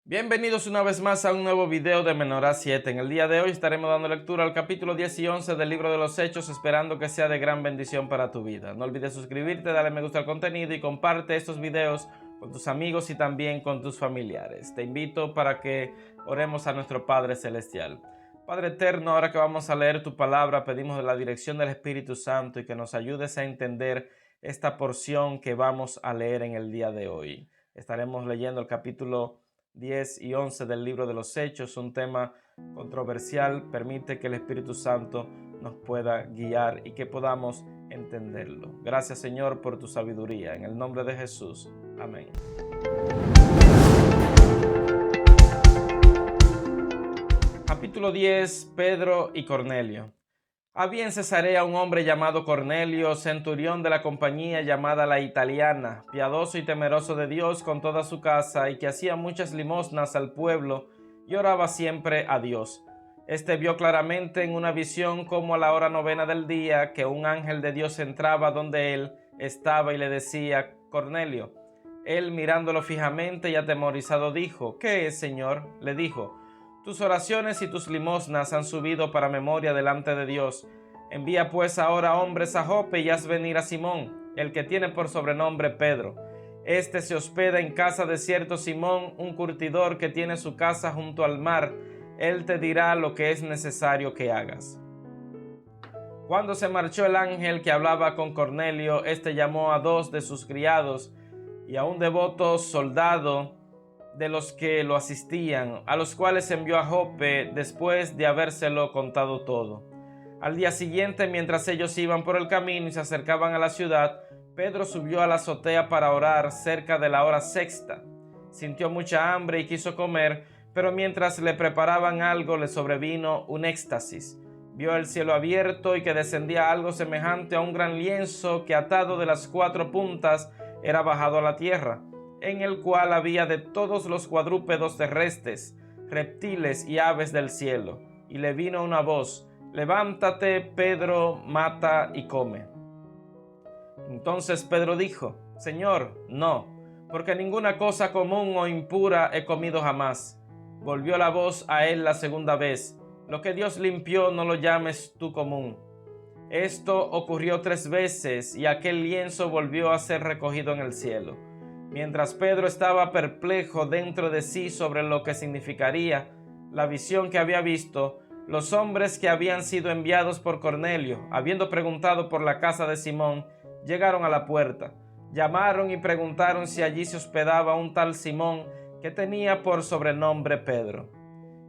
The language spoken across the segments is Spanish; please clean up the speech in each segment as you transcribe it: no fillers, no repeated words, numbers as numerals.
Bienvenidos una vez más a un nuevo video de Menorá 7. En el día de hoy estaremos dando lectura al capítulo 10 y 11 del libro de los Hechos, esperando que sea de gran bendición para tu vida. No olvides suscribirte, darle me gusta al contenido y comparte estos videos con tus amigos y también con tus familiares. Te invito para que oremos a nuestro Padre Celestial. Padre eterno, ahora que vamos a leer tu palabra, pedimos la dirección del Espíritu Santo y que nos ayudes a entender esta porción que vamos a leer en el día de hoy. Estaremos leyendo el capítulo 10 y 11 del libro de los Hechos, un tema controversial. Permite que el Espíritu Santo nos pueda guiar y que podamos entenderlo. Gracias, Señor, por tu sabiduría. En el nombre de Jesús. Amén. Capítulo 10. Pedro y Cornelio. Había en Cesarea un hombre llamado Cornelio, centurión de la compañía llamada La Italiana, piadoso y temeroso de Dios con toda su casa, y que hacía muchas limosnas al pueblo y oraba siempre a Dios. Este vio claramente en una visión como a la hora 9 del día que un ángel de Dios entraba donde él estaba y le decía: Cornelio. Él, mirándolo fijamente y atemorizado, dijo: ¿Qué es, Señor? Le dijo: tus oraciones y tus limosnas han subido para memoria delante de Dios. Envía pues ahora hombres a Jope y haz venir a Simón, el que tiene por sobrenombre Pedro. Este se hospeda en casa de cierto Simón, un curtidor que tiene su casa junto al mar. Él te dirá lo que es necesario que hagas. Cuando se marchó el ángel que hablaba con Cornelio, este llamó a 2 de sus criados y a un devoto soldado de los que lo asistían, a los cuales envió a Jope después de habérselo contado todo. Al día siguiente, mientras ellos iban por el camino y se acercaban a la ciudad, Pedro subió a la azotea para orar cerca de la hora sexta. Sintió mucha hambre y quiso comer, pero mientras le preparaban algo le sobrevino un éxtasis. Vio el cielo abierto y que descendía algo semejante a un gran lienzo que, atado de las 4 puntas, era bajado a la tierra, en el cual había de todos los cuadrúpedos terrestres, reptiles y aves del cielo. Y le vino una voz: levántate, Pedro, mata y come. Entonces Pedro dijo: Señor, no, porque ninguna cosa común o impura he comido jamás. Volvió la voz a él la segunda vez: lo que Dios limpió no lo llames tú común. Esto ocurrió 3 veces y aquel lienzo volvió a ser recogido en el cielo. Mientras Pedro estaba perplejo dentro de sí sobre lo que significaría la visión que había visto, los hombres que habían sido enviados por Cornelio, habiendo preguntado por la casa de Simón, llegaron a la puerta. Llamaron y preguntaron si allí se hospedaba un tal Simón que tenía por sobrenombre Pedro.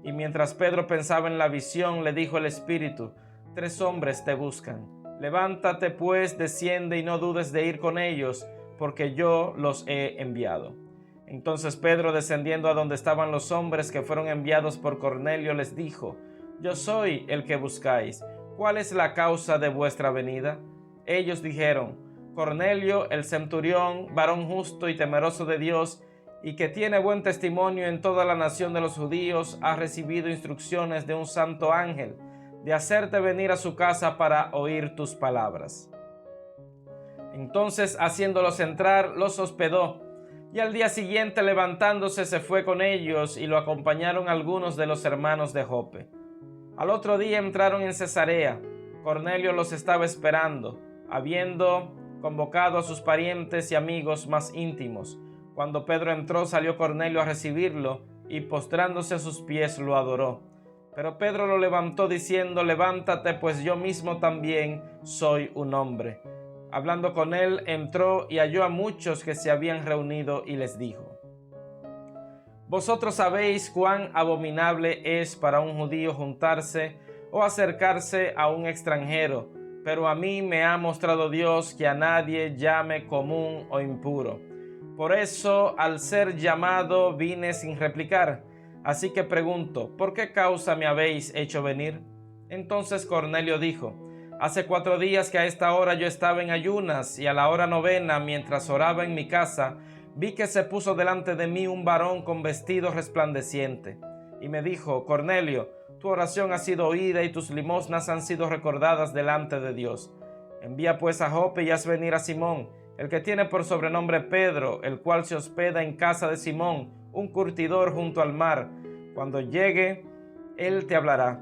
Y mientras Pedro pensaba en la visión, le dijo el Espíritu: 3 hombres te buscan. Levántate pues, desciende y no dudes de ir con ellos, porque yo los he enviado. Entonces Pedro, descendiendo a donde estaban los hombres que fueron enviados por Cornelio, les dijo: yo soy el que buscáis. ¿Cuál es la causa de vuestra venida? Ellos dijeron: Cornelio, el centurión, varón justo y temeroso de Dios, y que tiene buen testimonio en toda la nación de los judíos, ha recibido instrucciones de un santo ángel de hacerte venir a su casa para oír tus palabras. Entonces, haciéndolos entrar, los hospedó, y al día siguiente, levantándose, se fue con ellos, y lo acompañaron algunos de los hermanos de Jope. Al otro día entraron en Cesarea. Cornelio los estaba esperando, habiendo convocado a sus parientes y amigos más íntimos. Cuando Pedro entró, salió Cornelio a recibirlo, y postrándose a sus pies lo adoró. Pero Pedro lo levantó diciendo: levántate, pues yo mismo también soy un hombre. Hablando con él, entró y halló a muchos que se habían reunido y les dijo: vosotros sabéis cuán abominable es para un judío juntarse o acercarse a un extranjero, pero a mí me ha mostrado Dios que a nadie llame común o impuro. Por eso, al ser llamado, vine sin replicar. Así que pregunto: ¿por qué causa me habéis hecho venir? Entonces Cornelio dijo: hace 4 días que a esta hora yo estaba en ayunas, y a la hora 9, mientras oraba en mi casa, vi que se puso delante de mí un varón con vestido resplandeciente. Y me dijo: Cornelio, tu oración ha sido oída y tus limosnas han sido recordadas delante de Dios. Envía pues a Jope y haz venir a Simón, el que tiene por sobrenombre Pedro, el cual se hospeda en casa de Simón, un curtidor junto al mar. Cuando llegue, él te hablará.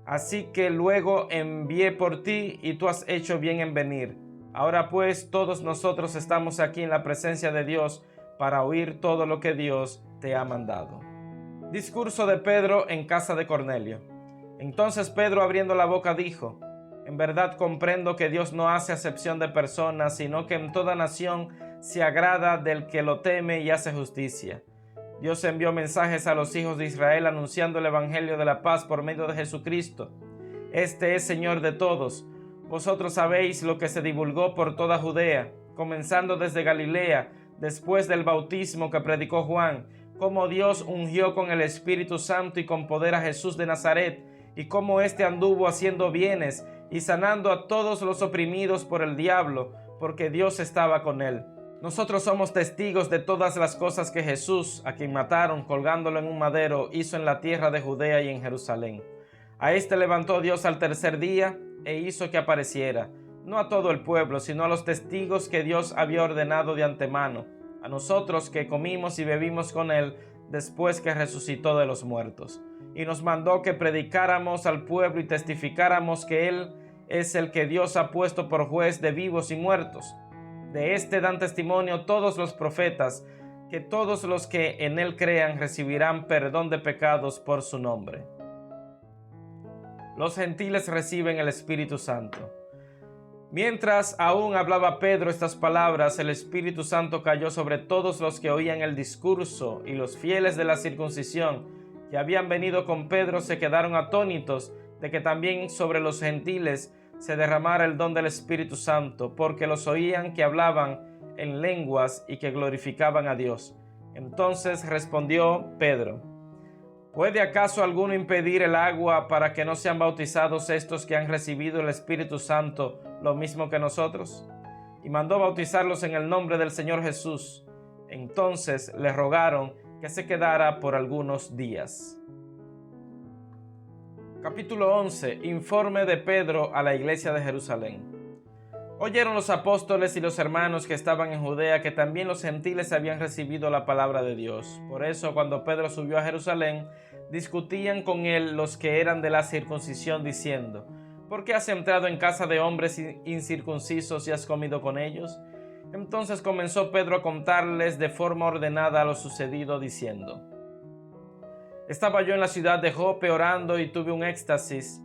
Así que luego envié por ti y tú has hecho bien en venir. Ahora pues todos nosotros estamos aquí en la presencia de Dios para oír todo lo que Dios te ha mandado. Discurso de Pedro en casa de Cornelio. Entonces Pedro, abriendo la boca, dijo: en verdad comprendo que Dios no hace acepción de personas, sino que en toda nación se agrada del que lo teme y hace justicia. Dios envió mensajes a los hijos de Israel anunciando el evangelio de la paz por medio de Jesucristo. Este es Señor de todos. Vosotros sabéis lo que se divulgó por toda Judea, comenzando desde Galilea, después del bautismo que predicó Juan, cómo Dios ungió con el Espíritu Santo y con poder a Jesús de Nazaret, y cómo éste anduvo haciendo bienes y sanando a todos los oprimidos por el diablo, porque Dios estaba con él. Nosotros somos testigos de todas las cosas que Jesús, a quien mataron colgándolo en un madero, hizo en la tierra de Judea y en Jerusalén. A éste levantó Dios al tercer día e hizo que apareciera, no a todo el pueblo, sino a los testigos que Dios había ordenado de antemano, a nosotros que comimos y bebimos con él después que resucitó de los muertos. Y nos mandó que predicáramos al pueblo y testificáramos que él es el que Dios ha puesto por juez de vivos y muertos. De este dan testimonio todos los profetas, que todos los que en él crean recibirán perdón de pecados por su nombre. Los gentiles reciben el Espíritu Santo. Mientras aún hablaba Pedro estas palabras, el Espíritu Santo cayó sobre todos los que oían el discurso, y los fieles de la circuncisión que habían venido con Pedro se quedaron atónitos de que también sobre los gentiles se derramara el don del Espíritu Santo, porque los oían que hablaban en lenguas y que glorificaban a Dios. Entonces respondió Pedro: ¿puede acaso alguno impedir el agua para que no sean bautizados estos que han recibido el Espíritu Santo lo mismo que nosotros? Y mandó bautizarlos en el nombre del Señor Jesús. Entonces le rogaron que se quedara por algunos días. Capítulo 11. Informe de Pedro a la iglesia de Jerusalén. Oyeron los apóstoles y los hermanos que estaban en Judea que también los gentiles habían recibido la palabra de Dios. Por eso, cuando Pedro subió a Jerusalén, discutían con él los que eran de la circuncisión, diciendo: ¿por qué has entrado en casa de hombres incircuncisos y has comido con ellos? Entonces comenzó Pedro a contarles de forma ordenada lo sucedido, diciendo: estaba yo en la ciudad de Jope orando y tuve en éxtasis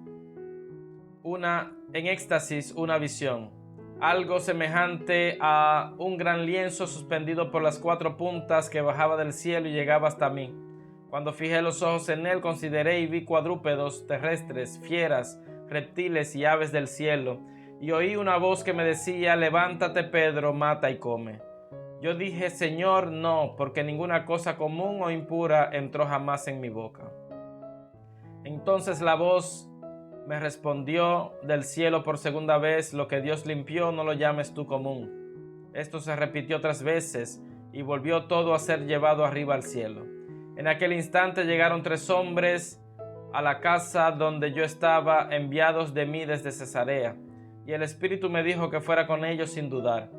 una visión, algo semejante a un gran lienzo suspendido por las cuatro puntas que bajaba del cielo y llegaba hasta mí. Cuando fijé los ojos en él, consideré y vi cuadrúpedos terrestres, fieras, reptiles y aves del cielo, y oí una voz que me decía: levántate, Pedro, mata y come. Yo dije: Señor, no, porque ninguna cosa común o impura entró jamás en mi boca. Entonces la voz me respondió del cielo por segunda vez: lo que Dios limpió, no lo llames tú común. Esto se repitió 3 veces y volvió todo a ser llevado arriba al cielo. En aquel instante llegaron 3 hombres a la casa donde yo estaba, enviados de mí desde Cesarea, y el Espíritu me dijo que fuera con ellos sin dudar.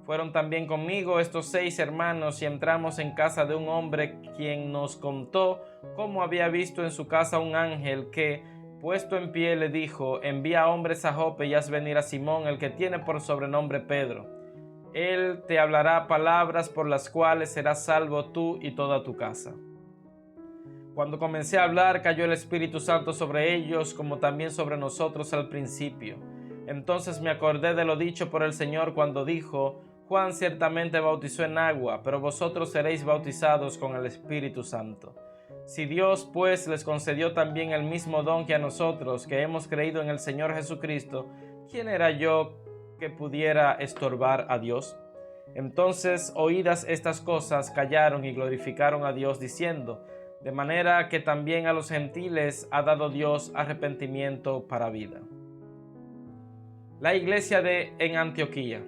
Fueron también conmigo estos 6 hermanos y entramos en casa de un hombre quien nos contó cómo había visto en su casa un ángel que, puesto en pie, le dijo: envía hombres a Jope y haz venir a Simón, el que tiene por sobrenombre Pedro. Él te hablará palabras por las cuales serás salvo tú y toda tu casa. Cuando comencé a hablar, cayó el Espíritu Santo sobre ellos, como también sobre nosotros al principio. Entonces me acordé de lo dicho por el Señor cuando dijo: Juan ciertamente bautizó en agua, pero vosotros seréis bautizados con el Espíritu Santo. Si Dios, pues, les concedió también el mismo don que a nosotros, que hemos creído en el Señor Jesucristo, ¿quién era yo que pudiera estorbar a Dios? Entonces, oídas estas cosas, callaron y glorificaron a Dios, diciendo: de manera que también a los gentiles ha dado Dios arrepentimiento para vida. La iglesia en Antioquía.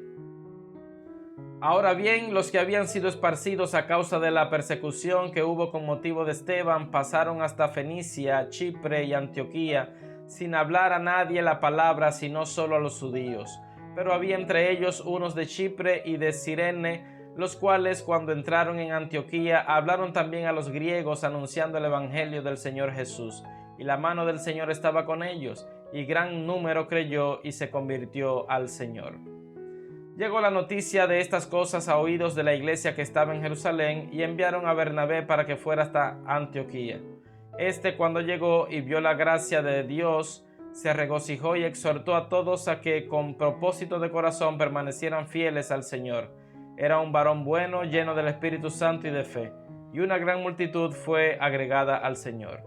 Ahora bien, los que habían sido esparcidos a causa de la persecución que hubo con motivo de Esteban pasaron hasta Fenicia, Chipre y Antioquía, sin hablar a nadie la palabra, sino solo a los judíos. Pero había entre ellos unos de Chipre y de Cirene, los cuales cuando entraron en Antioquía hablaron también a los griegos anunciando el evangelio del Señor Jesús, y la mano del Señor estaba con ellos, y gran número creyó y se convirtió al Señor. Llegó la noticia de estas cosas a oídos de la iglesia que estaba en Jerusalén, y enviaron a Bernabé para que fuera hasta Antioquía. Cuando llegó y vio la gracia de Dios, se regocijó y exhortó a todos a que con propósito de corazón permanecieran fieles al Señor. Era un varón bueno, lleno del Espíritu Santo y de fe, y una gran multitud fue agregada al Señor.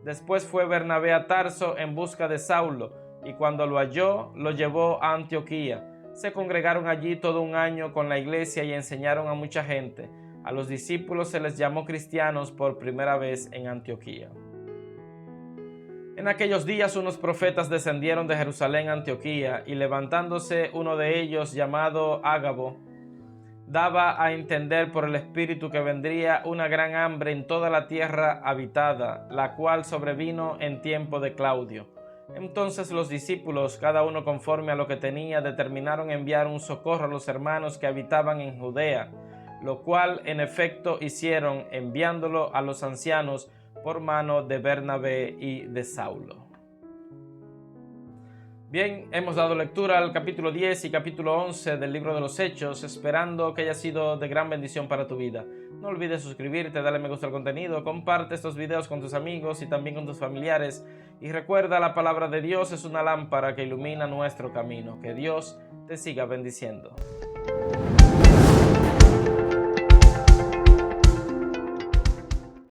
Después fue Bernabé a Tarso en busca de Saulo, y cuando lo halló, lo llevó a Antioquía. Se congregaron allí todo un año con la iglesia y enseñaron a mucha gente. A los discípulos se les llamó cristianos por primera vez en Antioquía. En aquellos días unos profetas descendieron de Jerusalén a Antioquía, y levantándose uno de ellos, llamado Ágabo, daba a entender por el Espíritu que vendría una gran hambre en toda la tierra habitada, la cual sobrevino en tiempo de Claudio. Entonces los discípulos, cada uno conforme a lo que tenía, determinaron enviar un socorro a los hermanos que habitaban en Judea, lo cual en efecto hicieron, enviándolo a los ancianos por mano de Bernabé y de Saulo. Bien, hemos dado lectura al capítulo 10 y capítulo 11 del libro de los Hechos, esperando que haya sido de gran bendición para tu vida. No olvides suscribirte, darle me gusta al contenido, comparte estos videos con tus amigos y también con tus familiares. Y recuerda, la palabra de Dios es una lámpara que ilumina nuestro camino. Que Dios te siga bendiciendo.